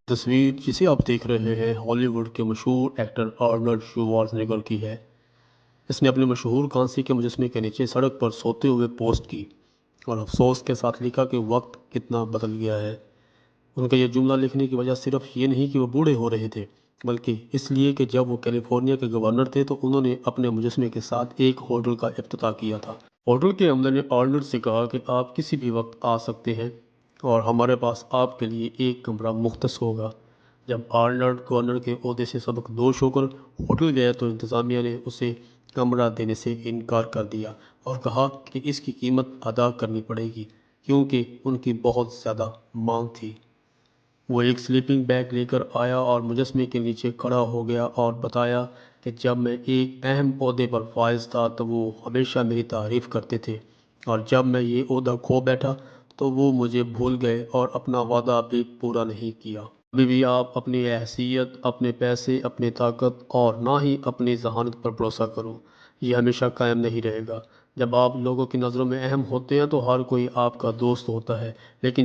تصویر جسے آپ دیکھ رہے ہیں ہالی ووڈ کے مشہور ایکٹر آرنلڈ شوارزنیگر کی ہے۔ اس نے اپنے مشہور کانسی کے مجسمے کے نیچے سڑک پر سوتے ہوئے پوسٹ کی اور افسوس کے ساتھ لکھا کہ وقت کتنا بدل گیا ہے۔ ان کا یہ جملہ لکھنے کی وجہ صرف یہ نہیں کہ وہ بوڑھے ہو رہے تھے، بلکہ اس لیے کہ جب وہ کیلیفورنیا کے گورنر تھے تو انہوں نے اپنے مجسمے کے ساتھ ایک ہوٹل کا افتتاح کیا تھا۔ ہوٹل کے عملے نے آرنلڈ سے کہا کہ آپ کسی بھی وقت آ سکتے ہیں اور ہمارے پاس آپ کے لیے ایک کمرہ مختص ہوگا۔ جب آرنلڈ گورنر کے عہدے سے سبکدوش ہو کر ہوٹل گیا تو انتظامیہ نے اسے کمرہ دینے سے انکار کر دیا اور کہا کہ اس کی قیمت ادا کرنی پڑے گی کیونکہ ان کی بہت زیادہ مانگ تھی۔ وہ ایک سلیپنگ بیگ لے کر آیا اور مجسمے کے نیچے کھڑا ہو گیا اور بتایا کہ جب میں ایک اہم عہدے پر فائز تھا تو وہ ہمیشہ میری تعریف کرتے تھے، اور جب میں یہ عہدہ کھو بیٹھا تو وہ مجھے بھول گئے اور اپنا وعدہ بھی پورا نہیں کیا۔ ابھی بھی آپ اپنی حیثیت، اپنے پیسے، اپنی طاقت اور نہ ہی اپنی ذہانت پر بھروسہ کرو۔ یہ ہمیشہ قائم نہیں رہے گا۔ جب آپ لوگوں کی نظروں میں اہم ہوتے ہیں تو ہر کوئی آپ کا دوست ہوتا ہے، لیکن